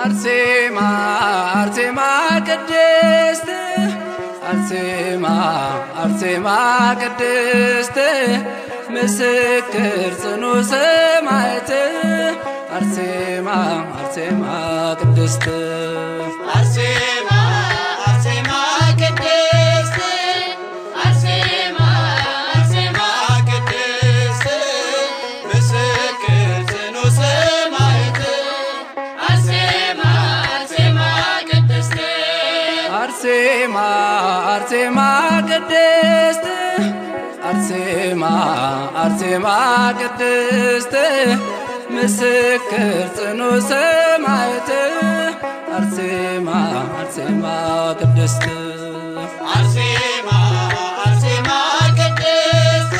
አርሴማ አርሴማ ቅድስት አርሴማ አርሴማ ቅድስት ምስክር ጽኑ ሰማዕት አርሴማ አርሴማ ቅድስት አርሴማ አርሴማ ቅድስት አርሴማ አርሴማ ቅድስት ምስክር ጽኑ ሰማዕት አርሴማ አርሴማ ቅድስት አርሴማ አርሴማ ቅድስት አርሴማ አርሴማ ቅድስት ምስክር ጽኑ ሰማዕት አርሴማ አርሴማ ቅድስት አርሴማ አርሴማ ቅድስት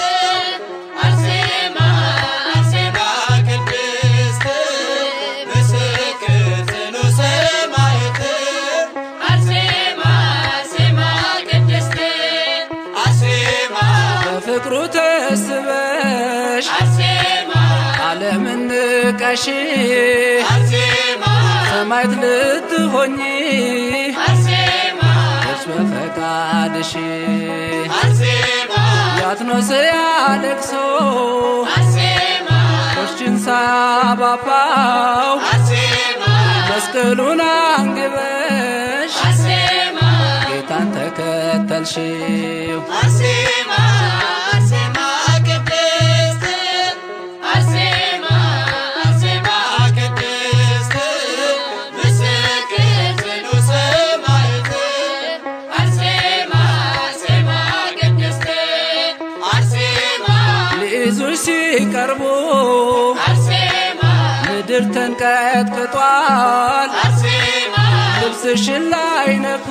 አርሴማ አርሴማ ቅድስት ምስክር ጽኑ ሰማዕት አርሴማ አርሴማ ቅድስት አርሴማ በፍቅሩ ተስበሽ አርሴማ ዓለምን ንቀሽ አርሴማ ሰማዕት ልትሆኚ አርሴማ እርስ በፈቃድሽ አርሴማ ያትኖስ ያለቅሶ አርሴማ ቆሽን ሳባባው አርሴማ መስቀሉን አንግበሽ አርሴማ ጌታን ተከተልሽው አርሴማ አርሴማ ቅድስት አርሴማ አርሴማ ቅድስት ምስክር ጽኑ ሰማዕት አርሴማ አርሴማ ቅድስት አርሴማ ሊይዙሽ ሲቀርቡ አርሴማ ምድር ተንቀጥቅጧል አርሴማ ልብስሽን ላይነኩ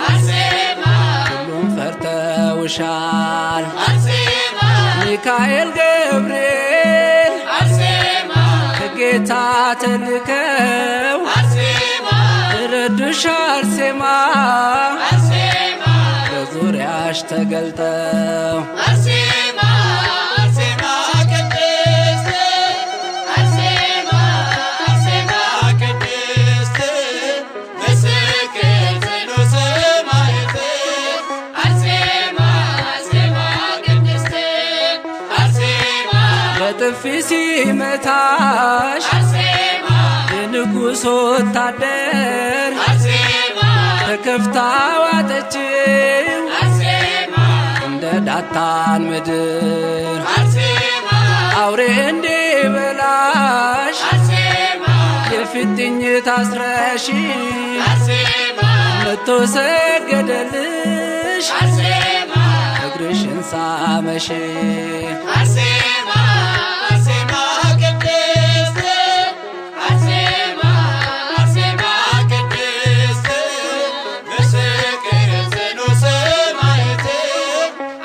አርሴማ ሁሉም ፈርተውሻል አርሴማ ሚካኤል ገብርኤል አርሴማ ከጌታ ተልከው አርሴማ ረዱሽ አርሴማ አርሴማ በዙሪያሽ ተገልጠው አርሴማ አርሴማ ቅድስት አርሴማ አርሴማ ቅድስት ምስክር ጽኑ ሰማዕት አርሴማ አርሴማ ቅድስት አርሴማ በጥፊ ሲመታሽ አርሴማ የንጉሥ ወታደር አርሴማ ተከፍታ ዋጠችው አርሴማ እንደ ዳታን ምድር አርሴማ አውሬ እንዲበላሽ አርሴማ የፊጥኝ ታስረሽ አርሴማ መቶ ሰገደልሽ አርሴማ እግርሽን ሳመሽ አርሴማ አርሴማ ቅድስት አርሴማ አርሴማ ቅድስት ምስክር ጽኑ ሰማዕት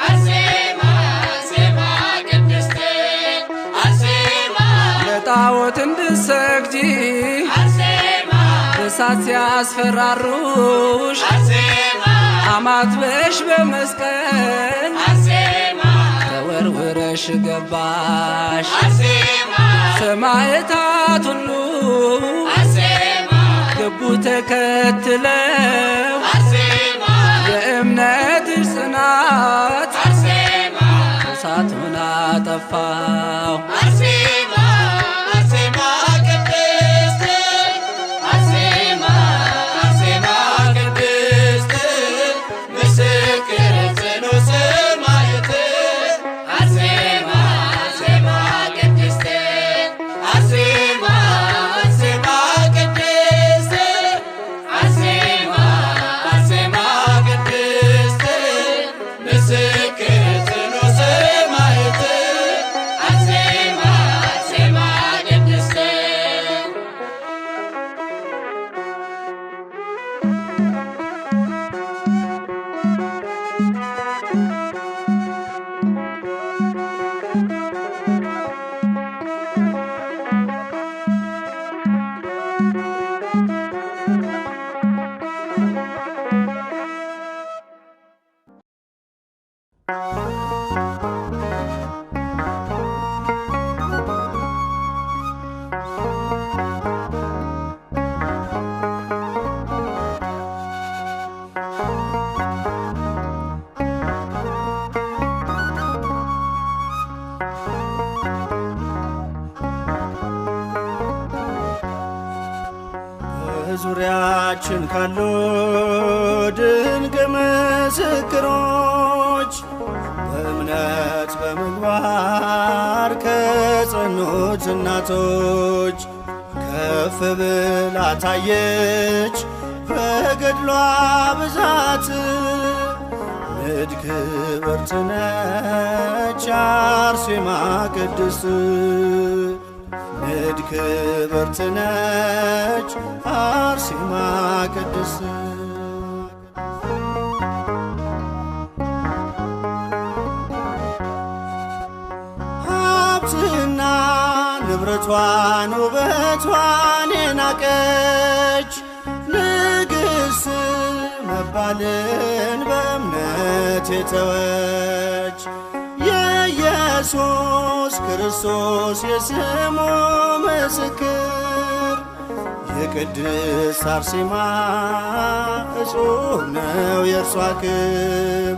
አርሴማ አርሴማ ቅድስት አርሴማ ለጣዖት እንድትሰግጂ አርሴማ እሳት ሲያስፈራሩሽ አርሴማ አማትበሽ በመስቀል አርሴማ ተወርውረሽ ገባሽ አርሴማ ሰማዕታት ሁሉ አርሴማ ገቡ ተከትለው አርሴማ የእምነትሽ ጽናት አርሴማ እሳቱን አጠፋው አርሴማ አርሴማ ቅድስት አርሴማ አርሴማ ቅድስት ምስክር ጽኑ ሰማዕት አርሴማ አርሴማ ቅድስት አርሴማ አርሴማ ቅድስት አርሴማ አርሴማ ቅድስት ምስክር ጽኑ ሰማዕት አርሴማ በዙሪያችን ካሉ ድንቅ ምስክሮች በእምነት በምግባር ከጸኑት እናቶች ከፍ ብላ ታየች በገድሏ ብዛት። ንድ ክብርት ነች አርሴማ ቅድስት፣ ንድ ክብርት ነች አርሴማ ቅድስት። ሀብትና ንብረቷን ውበቷን የናቀች ንግሥት መባልን በእምነት የተወች የኢየሱስ ክርስቶስ የስሙ ምስክር የቅድስት አርሴማ እጹብ ነው የእርሷ ክብር።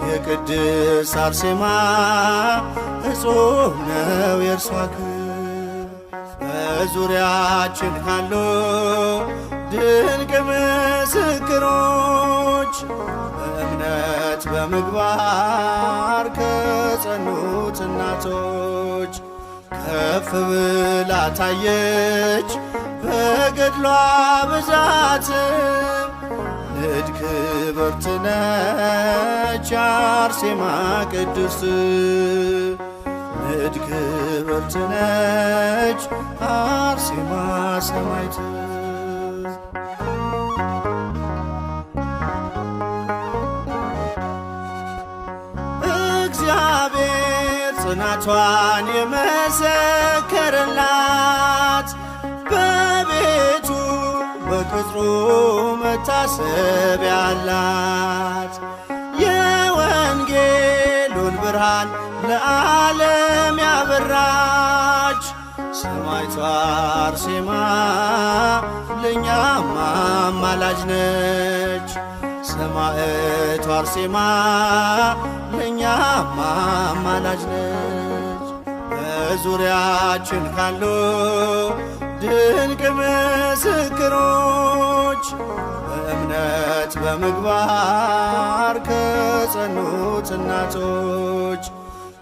የቅድስት አርሴማ እጹብ ነው የእርሷ ክብር። በዙሪያችን ካሉ ድንቅ ምስክሮች በእምነት በምግባር ከጸኑት እናቶች ከፍ ብላ ታየች በገድሏ ብዛት። ንድ ክብርት ነች አርሴማ ቅድስት፣ ንድ ክብርት ነች አርሴማ ሰማዕት። እግዚአብሔር ጽናቷን የመሰከረላት በቤቱ በቅጥሩ መታሰቢያ አላት። የወንጌሉን ብርሃን ለዓለም ያበራች ሰማዕቷ አርሴማ ለእኛም አማላጅ ነች። ሰማዕቷ አርሴማ ለእኛም አማላጅ ነች። በዙሪያችን ካሉ ድንቅ ምስክሮች በእምነት በምግባር ከጸኑት እናቶች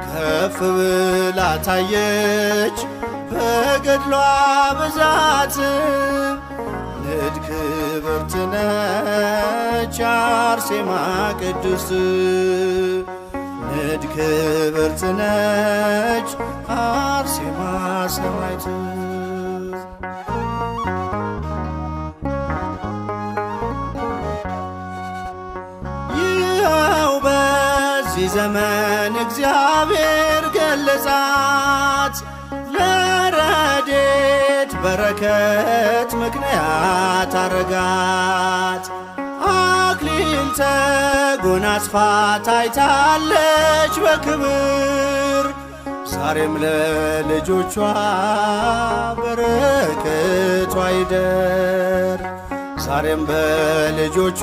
ከፍ ብላ ታየች በገድሏ ብዛት። ንድ ክብርት ነች አርሴማ ቅድስት፣ ንድ ክብርት ነች አርሴማ ሰማዕት። ይኸው በዚህ ዘመን እግዚአብሔር ገለጻት ለረድኤት በረከት ምክንያት አረጋት። አክሊል ተጎናጽፋ ታይታለች በክብር ዛሬም ለልጆቿ በረከቷ ይደር። ዛሬም በልጆቿ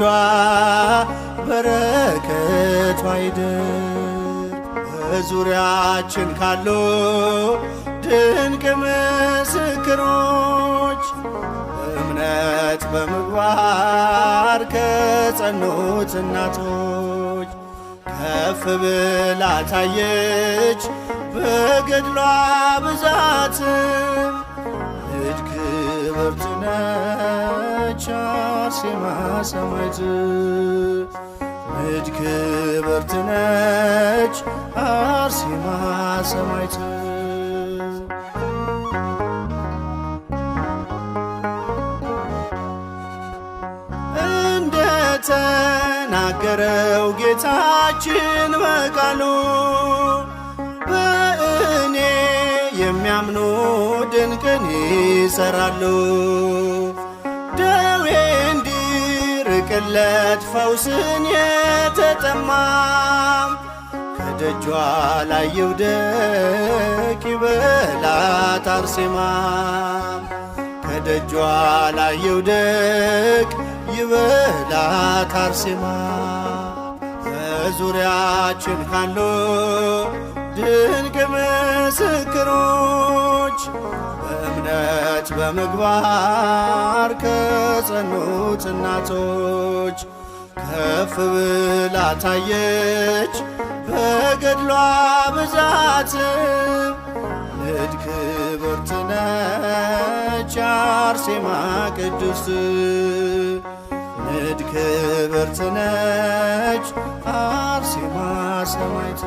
በረከቷ ይደር። በዙሪያችን ካሉ ድንቅ ምስክሮች በእምነት በምግባር ከጸኑት እናቶች ከፍ ብላ ታየች በገድሏ ብዛት። ንድ ክብርት ነች አርሴማ ሰማዕት፣ ንድ ክብርት ነች አርሴማ ሰማዕት። እንደተናገረው ጌታችን በቃሉ በእኔ የሚያምኑ ድንቅን ይሰራሉ። ደዌ እንዲርቅለት ፈውስን የተጠማም ከደጇ ላይ ይውደቅ ይበላት አርሴማ። ከደጇ ላይ ይውደቅ ይበላት አርሴማ። በዙሪያችን ካሉ ድንቅ ምስክሮች በእምነት በምግባር ከጸኑት እናቶች ከፍ ብላ ታየች በገድሏ ብዛት። ንድ ክብርት ነች አርሴማ ቅድስት፣ ንድ ክብርት ነች አርሴማ ሰማዕት።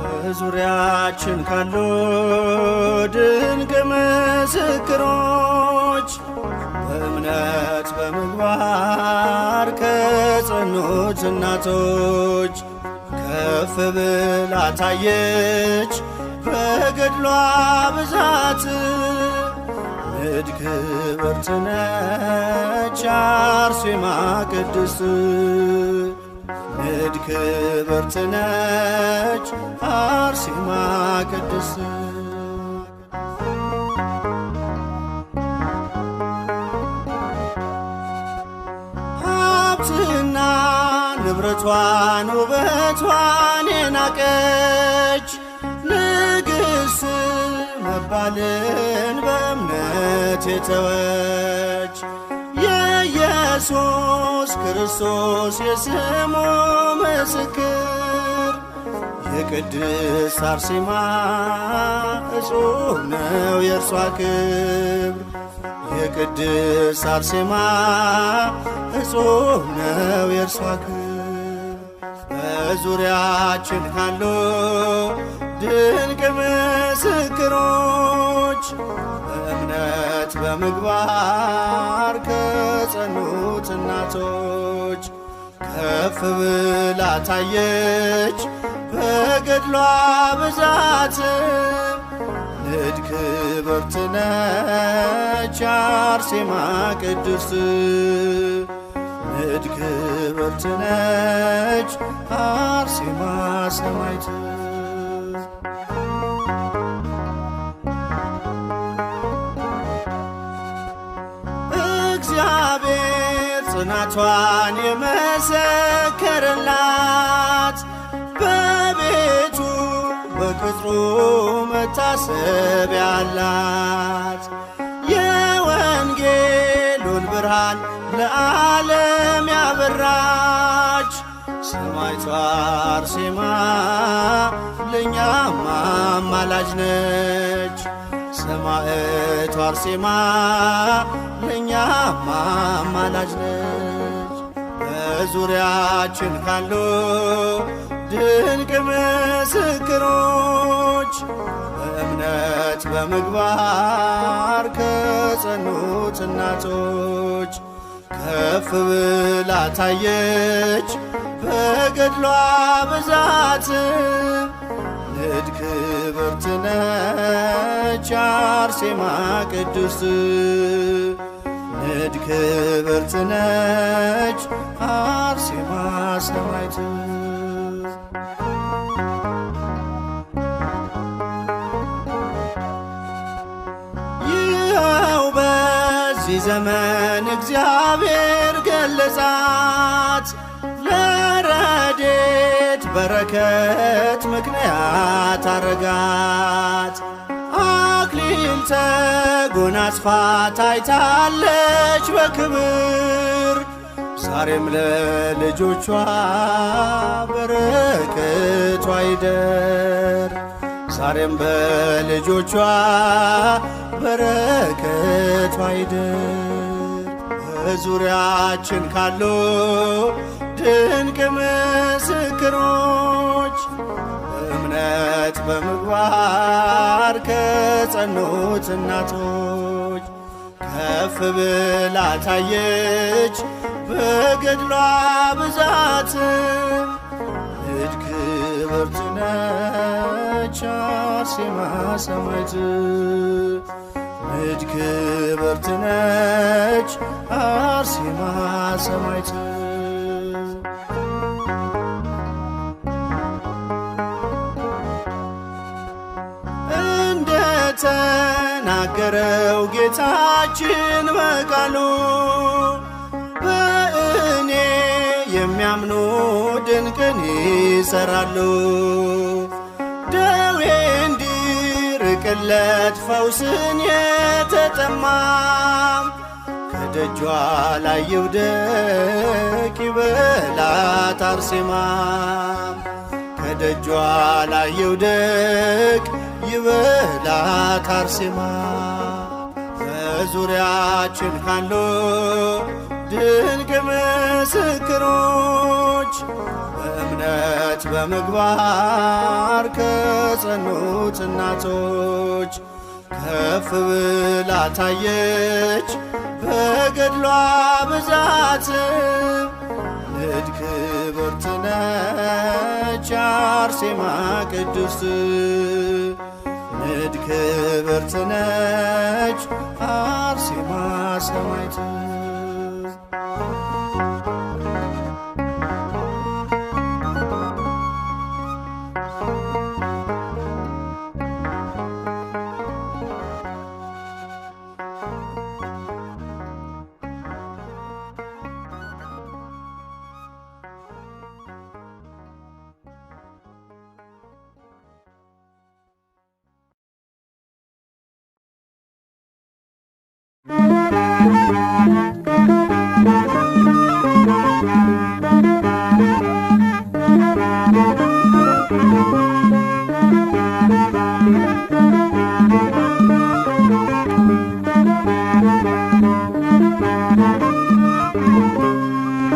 በዙሪያችን ካሉ ድንቅ ምስክሮች በእምነት በምግባር ከጸኑት እናቶች ከፍ ብላ ታየች በገድሏ ብዛት። ንድ ክብርት ነች አርሴማ ቅድስት፣ ንድ ክብርት ነች አርሴማ ቅድስት። ሀብትና ንብረቷን ውበቷን የናቀች ንግሥት መባልን በእምነት የተወች የኢየሱስ ክርስቶስ የስሙ ምስክር የቅድስት አርሴማ እጹብ ነው የእርሷ ክብር። የቅድስት አርሴማ እጹብ ነው የእርሷ ክብር። በዙሪያችን ካሉ ድንቅ ምስክሮች በእምነት በምግባር ከጸኑት እናቶች ከፍ ብላ ታየች በገድሏ ብዛት። ንድ ክብርት ነች አርሴማ ቅድስት፣ ንድ ክብርት ነች አርሴማ ሰማዕት። እግዚአብሔር ጽናቷን የመሰከረላት በቤቱ በቅጥሩ መታሰቢያ አላት። የወንጌሉን ብርሃን ለዓለም ያበራች ሰማዕቷ አርሴማ ለእኛም አማላጅ ነች። ሰማዕቷ አርሴማ ለእኛም አማላጅ ነች። በዙሪያችን ካሉ ድንቅ ምስክሮች በእምነት በምግባር ከጸኑት እናቶች ከፍ ብላ ታየች በገድሏ ብዛት። ንድ ክብርት ነች አርሴማ ቅድስት፣ ንድ ክብርት ነች አርሴማ ሰማዕት። ይኸው በዚህ ዘመን እግዚአብሔር ገለጻት ለረድኤት በረከት ምክንያት አረጋት። አክሊል ተጎናጽፋ ታይታለች በክብር ዛሬም ለልጆቿ በረከቷ ይደር። ዛሬም በልጆቿ በረከቷ ይደር። በዙሪያችን ካሉ ድንቅ ምስክሮች በእምነት በምግባር ከጸኑት እናቶች ከፍ ብላ ታየች በገድሏ ብዛት። ንድ ክብርት ነች አርሴማ ሰማዕት፣ ንድ ክብርት ነች አርሴማ ሰማዕት። ተናገረው ጌታችን በቃሉ በእኔ የሚያምኑ ድንቅን ይሰራሉ። ደዌ እንዲርቅለት ፈውስን የተጠማ ከደጇ ላይ ይውደቅ ይበላት አርሴማ ከደጇ ላይ ይውደቅ ይበላት አርሴማ። በዙሪያችን ካሉ ድንቅ ምስክሮች በእምነት በምግባር ከጸኑት እናቶች ከፍ ብላ ታየች በገድሏ ብዛት ንድ ክብርት ነች አርሴማ ቅድስት ንድ ክብርት ነች አርሴማ ሰማዕት።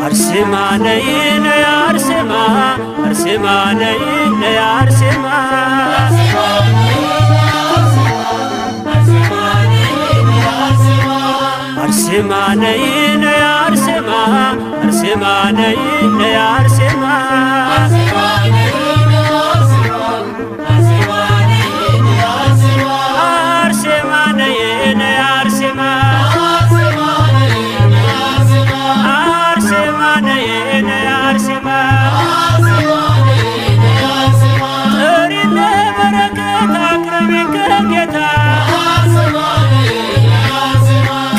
አርሴማ ነይ ነይ አርሴማ አርሴማ ነይ ነይ አርሴማ አርሴማ ነይ ነይ አርሴማ አርሴማ ነይ ነይ አርሴማ አርሴማ ነይ ነይ አርሴማ አርሴማ ነይ ነይ አርሴማ ጥሪን ለበረከት አቅርቢን ከጌታ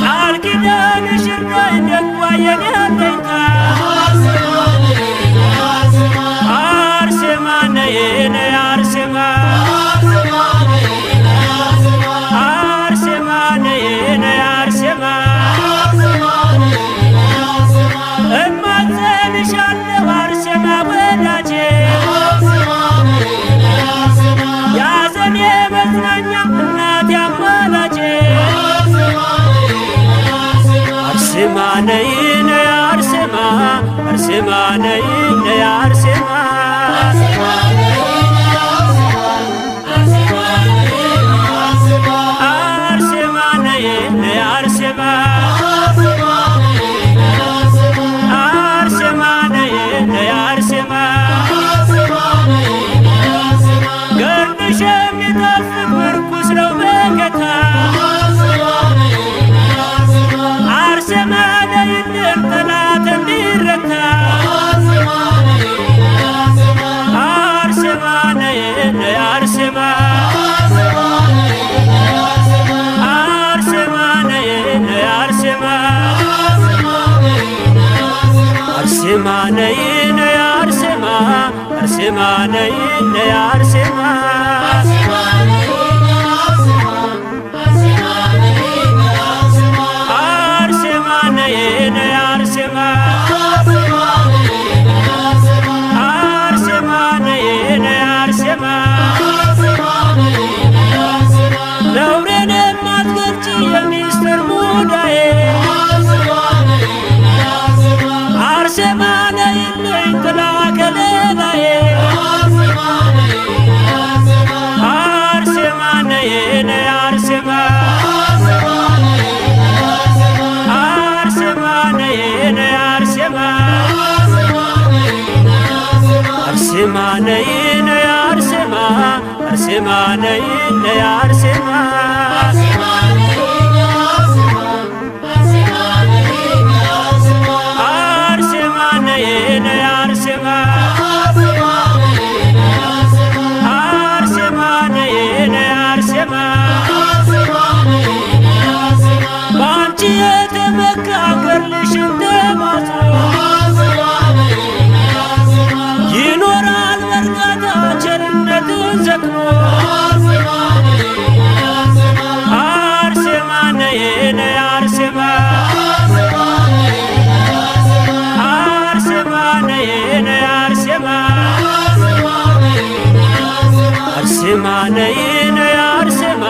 ቃል ኪዳንሽ ይርዳኝ ደጓ የኔ አለኝታ አርሴማ ነይ ነይ አርሴማ አርሴማ ነይ ነይ አርሴማ እማጸንሻለሁ አርሴማ ወዳጄ ያዘኔ መጽናኛ እናቴ አማላጄ አርሴማ ነይ ነይ አርሴማ አርሴማ ነይ ነይ አርሴማ አርሴማ ነይ ነይ አርሴማ አርሴማ ነይ ነይ አርሴማ ገርድሽ የሚጣፍጥ ምርኩስ ነው በጌታ አርሴማ ነይልን ጠላት እንዲረታ አርሴማ ነይ ነይ አርሴማ አርሴማ ነይ ነይ አርሴማ አርሴማ ነይ ነይ አርሴማ አርሴማ ነይ ነይ አርሴማ አርሴማ ነይ ነይ አርሴማ አርሴማ ነይ ነይ አርሴማ ነውሬን የማትገልጪ የሚስጥር ሙዳዬ አርሴማ ነይልኝ ጥላ ከለላዬ አርሴማ ነይ ነይ አርሴማ አርሴማ ነይ ነይ አርሴማ አርሴማ ነይ ነይ አርሴማ አርሴማ ነይ ነይ አርሴማ አርሴማ ነይ ነይ አርሴማ አርሴማ ነይ ነይ አርሴማ አይጎልሽም ተማጽኖ ይኖራል በእርጋታ ቸርነትን ዘክሮ አርሴማ ነይ ነይ አርሴማ አርሴማ ነይ ነይ አርሴማ አርሴማ ነይ ነይ አርሴማ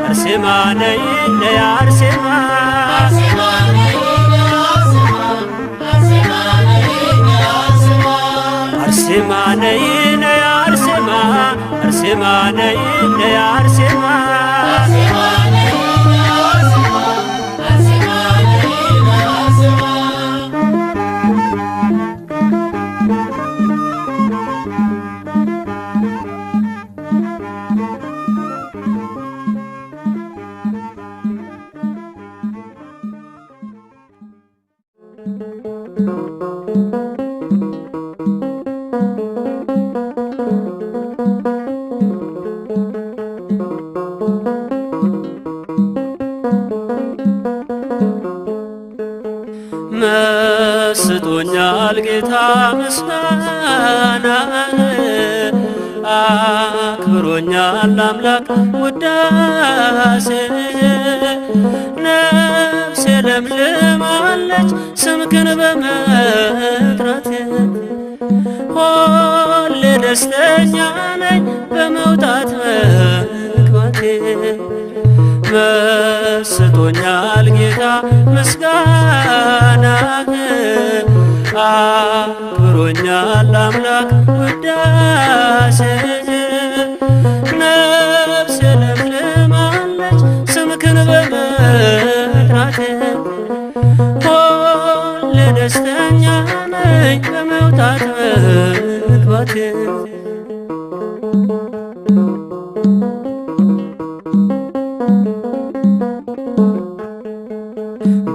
አርሴማ ነይ ነይ አርሴማ አርሴማ ነይ ነይ አርሴማ አርሴማ ነይ ነይ አርሴማ መስጦኛል ጌታ ምስጋና አክብሮኛል አምላክ ውዳሴ ነፍሴ ለምልማለች ስምክን በመጥራቴ ሁሌ ደስተኛ ነኝ በመውጣት መግባቴ መስጦኛል ጌታ ምስጋና አክብሮኛል አምላክ ውዳሴ ነፍሴ ለምልማለች ስምክን በመጥራቴ ሁሌ ደስተኛ ነኝ በመውጣት መግባቴ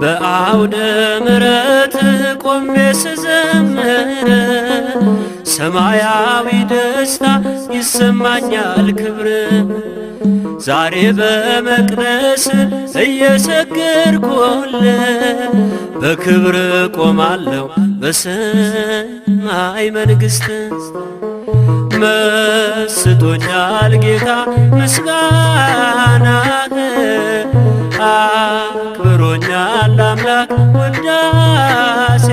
በአውደ ምሕረት ቆሜ ስዘምር ሰማያዊ ደስታ ይሰማኛል ክብር ዛሬ በመቅደስ እየሰገድኩል በክብር ቆማለሁ በሰማይ መንግሥት መስጦኛል ጌታ ምስጋና አክብሮኛል አምላክ ውዳሴ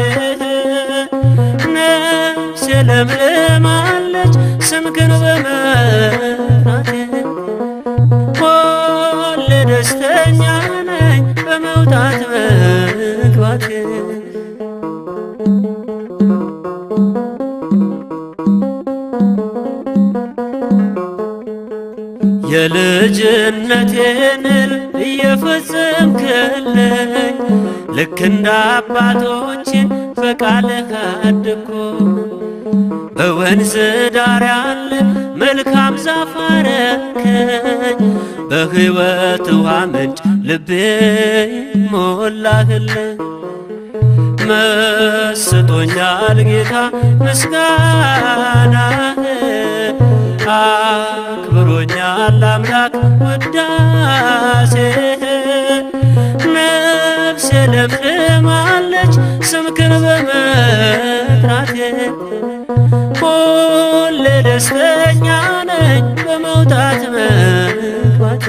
ነፍሴ ለምልማለች ስምክን በመጥራቴ ሁሌ ደስተኛ ነኝ በመውጣት መግባቴ የልጅነቴን እየፈጸምክልኝ ልክ እንደ አባቶቼን በቃልህ አድኮ በወንዝ ዳር ያለ መልካም ዛፍ አረከኝ በሕይወት ውሃ ምንጭ ልቤ ሞላህልኝ መስጦኛል ጌታ ምስጋናህ አክብሮኛል አምላክ ውዳሴ ነፍሴ ለምልማለች ስምክን በመጥራቴ ሁሌ ደስተኛ ነኝ በመውጣት መግባቴ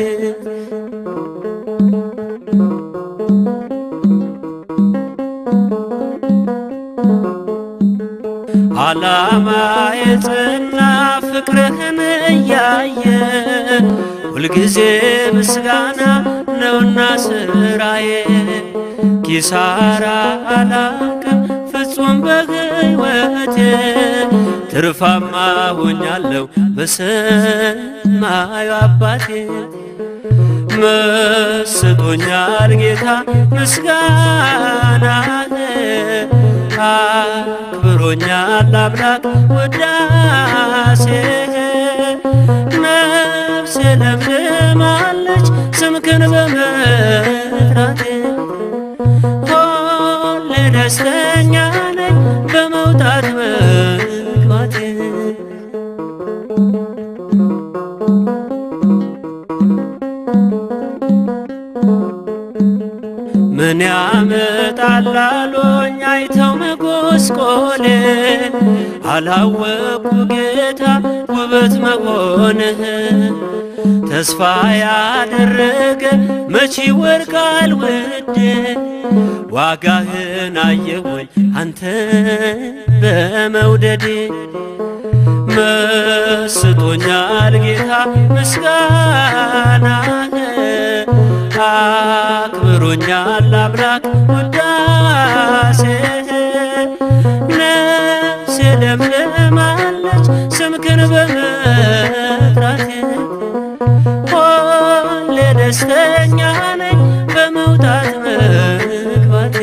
ዓላማ የጽና ፍቅርህን እያየ ሁልጊዜ ምስጋና ነውና ስራዬ ኪሳራ አላውቅም ፍጹም በሕይወቴ ትርፋማ ሆኛለሁ በሰማዩ አባቴ መስጦኛል ጌታ ምስጋና አክብሮኛል አምላክ ውዳሴ ነፍሴ ለምልማለች ስምክን በመጥራቴ ሁሌ ደስተኛ ነኝ በመውጣት መግባቴ ምን ያመጣላ መሆኔ አላወቁ ጌታ ውበት መሆንህ ተስፋ ያደረገ መቼ ወርቃል ውዴ ዋጋህን አየሁኝ አንተ በመውደዴ መስጦኛል ጌታ ምስጋናህ አክብሮኛል አምላክ ውዳሴህ ነፍሴ ለምልማለች ስምህን በመጥራቴ ሁሌ ደስተኛ ነኝ በመውጣት መግባቴ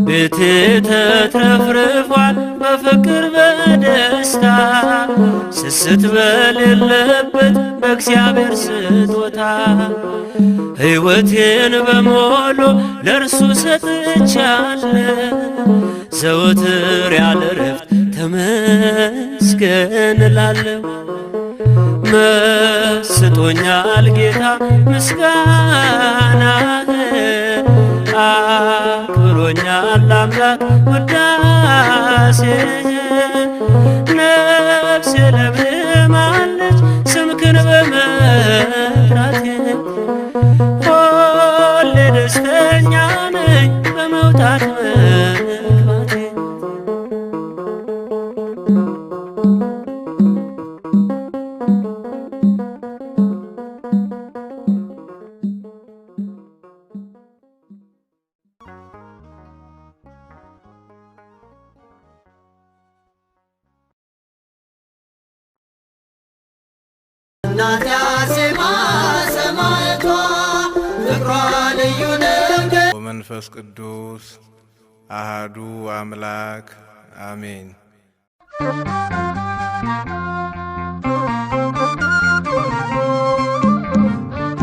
ቤቴ ተትረፍርፏል በፍቅር በደስታ ስስት በሌለበት በእግዚአብሔር ስጦታ ሕይወቴን በሞሉ ለእርሱ ሰጥቻለሁ ዘወትር ያለ ረፍት ተመስገን እላለሁ መስጦኛል ጌታ ምስጋናህ አክብሮኛል አምላክ ውዳሴህ ነፍሴ ለምልማለች ስምህን በመጥራቴ ሁሌ ደስተኛ ነኝ በመውጣት መግባቴ እናቴ አርሴማ ሰማዕቷ ፍቅሯ ልዩ ነው። ወመንፈስ ቅዱስ አሃዱ አምላክ አሜን።